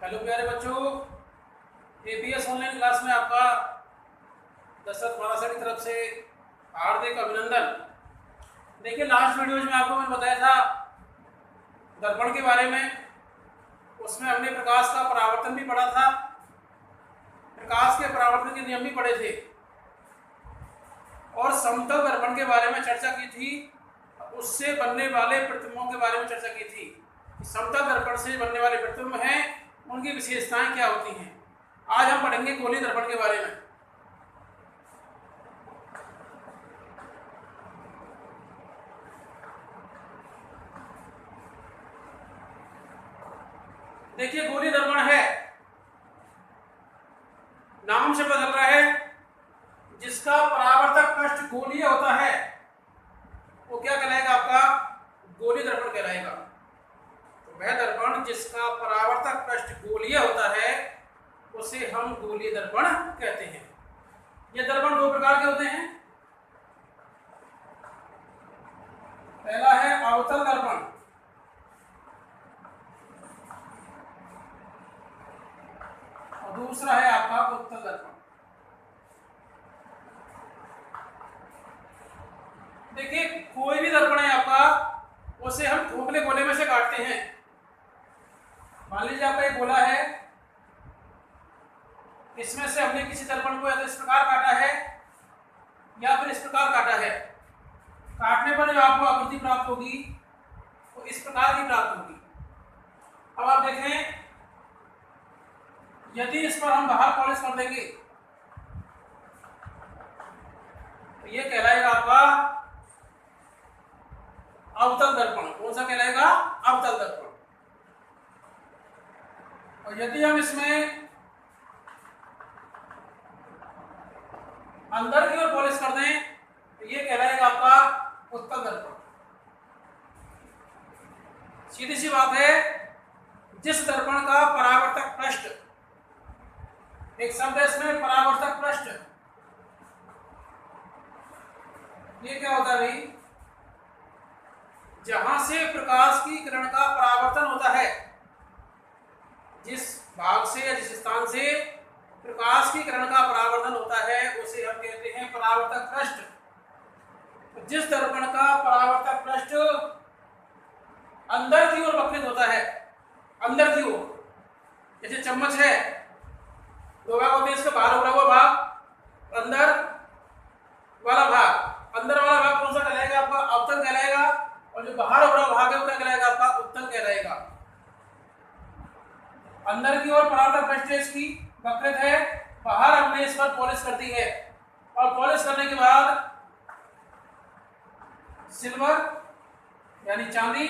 Hello प्यारे बच्चों, APS online class में आपका दशरथ मारासा की तरफ से हार्दिक अभिनंदन। देखिए, लास्ट वीडियोज में आपको मैंने बताया था दर्पण के बारे में। उसमें हमने प्रकाश का परावर्तन भी पढ़ा था, प्रकाश के परावर्तन के नियम भी पढ़े थे और समतल दर्पण के बारे में चर्चा की थी। उससे बनने वाले प्रतिबिंबों के बारे में चर्चा की थी। समतल दर्पण से बनने वाले प्रतिबिंब हैं, उनकी विशेषताएं क्या होती हैं। आज हम पढ़ेंगे गोलीय दर्पण के बारे में। देखिए, गोलीय दर्पण है, नाम से बदल रहा है। जिसका परावर्तक पृष्ठ गोलीय होता है वो क्या कहलाएगा? आपका गोलीय दर्पण कहलाएगा। तो वह दर्पण जिसका परावर्तक पृष्ठ गोलीय होता है उसे हम गोलीय दर्पण कहते हैं। ये दर्पण दो प्रकार के होते हैं। पहला है अवतल दर्पण और दूसरा है आपका उत्तल दर्पण। देखिए, कोई भी दर्पण है आपका, उसे हम खोखले गोले में से काटते हैं। मान लीजिए आपका एक गोला है, इसमें से हमने किसी दर्पण को या तो इस प्रकार काटा है या फिर इस प्रकार काटा है। काटने पर जो आपको आकृति प्राप्त होगी वो इस प्रकार की प्राप्त होगी। अब आप देखें, यदि इस पर हम बाहर पॉलिश कर देंगे तो ये कहलाएगा आपका अवतल दर्पण। कौन सा कहलाएगा? अवतल दर्पण। और यदि हम इसमें अंदर की ओर पॉलिश कर दें तो ये कहलाएगा आपका उत्तल दर्पण। सीधी सी बात है, जिस दर्पण का परावर्तक पृष्ठ, एक शब्द है इसमें परावर्तक पृष्ठ, ये क्या होता है भाई? जहां से प्रकाश की किरण का परावर्तन होता है, जिस भाग से या जिस स्थान से प्रकाश की किरण का परावर्तन होता है उसे हम कहते हैं परावर्तक पृष्ठ। जिस दर्पण का परावर्तक पृष्ठ अंदर की ओर वक्रित होता है, अंदर की ओर, जैसे चम्मच है, दो भाग होते हैं, इसका बाहर उभरा हुआ भाग, अंदर वाला भाग। अंदर वाला भाग कौन सा कहलाएगा? आपका अवतल कहलाएगा। और जो बाहर उभरा भाग है वो क्या कहलाएगा? आपका उत्तल कहलाएगा। अंदर की ओर परावर्तक पृष्ठ इसकी वक्रित है, बाहर हमने इस पर पॉलिश कर दी है और पॉलिश करने के बाद सिल्वर यानी चांदी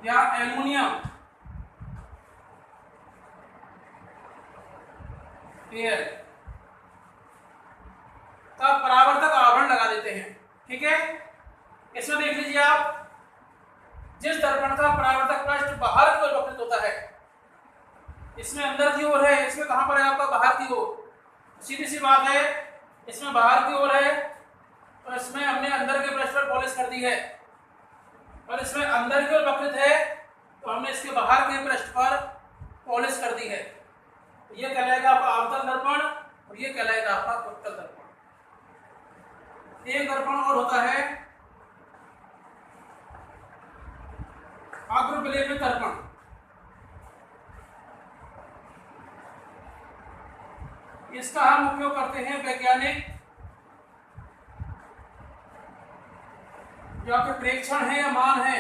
या एल्युमिनियम एयर का परावर्तक आवरण लगा देते हैं। ठीक है, इसमें देख लीजिए आप, जिस दर्पण का परावर्तक पृष्ठ बाहर की ओर वक्रित होता है, इसमें अंदर की ओर है, इसमें कहां पर है? आपका बाहर की ओर। सीधी सी बात है, इसमें बाहर की ओर है तो इसमें हमने अंदर के पृष्ठ पर पॉलिश कर दी है, और इसमें अंदर की ओर वक्रित है तो हमने इसके बाहर के पृष्ठ पर पॉलिश कर दी है। ये कहलाएगा आपका अवतल दर्पण और ये कहलाएगा आपका उत्तल दर्पण। एक दर्पण और होता है अग्रविलेपित दर्पण। इसका हम उपयोग करते हैं वैज्ञानिक जो आपके प्रेक्षण है या मान है,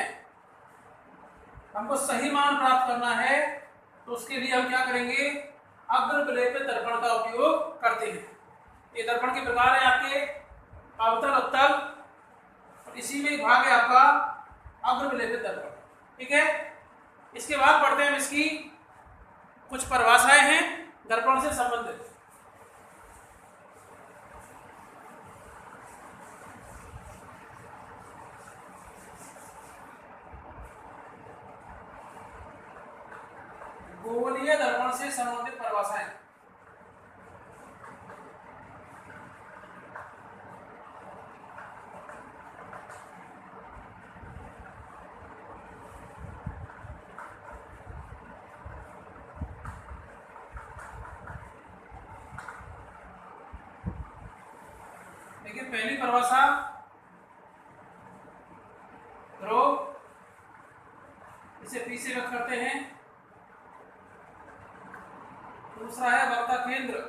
हमको सही मान प्राप्त करना है तो उसके लिए हम क्या करेंगे? अग्रविलेपित दर्पण का उपयोग करते हैं। ये दर्पण के प्रकार है आपके अवतल, उत्तल, और इसी में एक भाग है आपका अग्रविलेपित दर्पण। ठीक है, इसके बाद पढ़ते हैं इसकी कुछ परिभाषाएं हैं दर्पण से संबंधित। गोलीय दर्पण से संबंधित परिभाषाएं। देखिए पहली परिभाषा ध्रुव, इसे P से व्यक्त करते हैं। दूसरा है वक्ता केंद्र,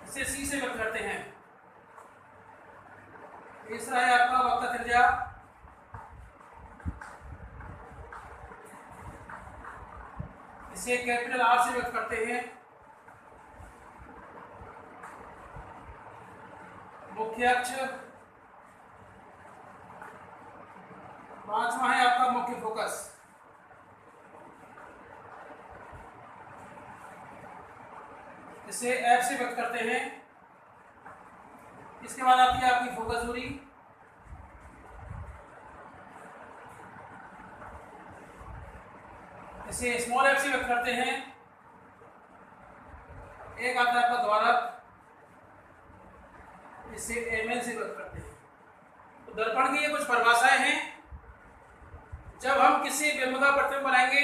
इसे C से व्यक्त करते हैं। तीसरा है आपका वक्ता त्रिज्या, इसे कैपिटल R से व्यक्त करते हैं। मुख्य अक्ष, पांचवा है आपका मुख्य फोकस, इसे F से व्यक्त करते हैं। इसके बाद आती है आपकी फोकस दूरी, इसे स्मॉल f से व्यक्त करते हैं। एक आता है आपका द्वारक, इसे ml से व्यक्त करते हैं। तो दर्पण की ये कुछ परिभाषाएं हैं। जब हम किसी बिंब का प्रतिबिंब बनाएंगे,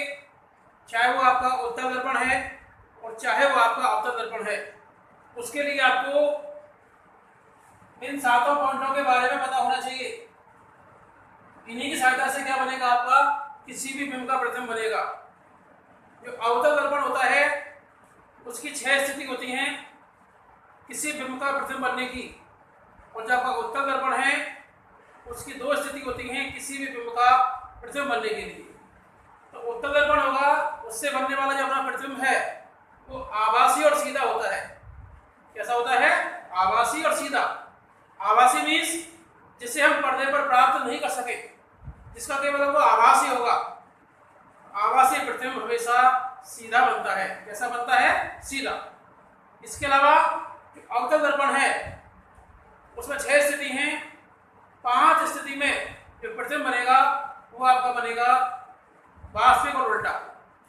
चाहे वो आपका उत्तल दर्पण है और चाहे वो आपका अवतल दर्पण है, उसके लिए आपको इन सातों पॉइंटों के बारे में पता होना चाहिए। इन्हीं की सहायता से क्या बनेगा, आपका किसी भी बिंब का प्रतिबिंब बनेगा। जो अवतल दर्पण होता है उसकी 6 स्थिति होती हैं किसी बिंब का प्रतिबिंब बनने की, और जो आपका उत्तल दर्पण है उसकी 2 स्थिति होती हैं किसी भी बिंब का प्रतिबिंब बनने के लिए। तो उत्तल दर्पण होगा, उससे बनने वाला जो अपना प्रतिबिंब है वो आभासी और सीधा होता है। कैसा होता है? आभासी और सीधा। आभासी मीन्स जिसे हम पर्दे पर प्राप्त नहीं कर सके, जिसका केवल वो आभासी होगा। आभासी प्रतिबिंब हमेशा सीधा बनता है। कैसा बनता है? सीधा। इसके अलावा जो अवतल दर्पण है उसमें 6 स्थिति हैं। 5 स्थिति में जो प्रतिबिंब बनेगा वो आपका बनेगा वास्तविक और उल्टा।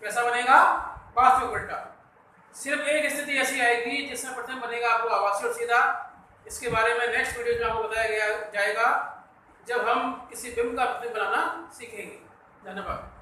कैसा बनेगा? वास्तविक उल्टा। सिर्फ एक स्थिति ऐसी आएगी जिसमें प्रतिबिंब बनेगा आपको आभासी और सीधा। इसके बारे में नेक्स्ट वीडियो में आपको बताया जाएगा जब हम किसी बिंब का प्रतिबिंब बनाना सीखेंगे। धन्यवाद।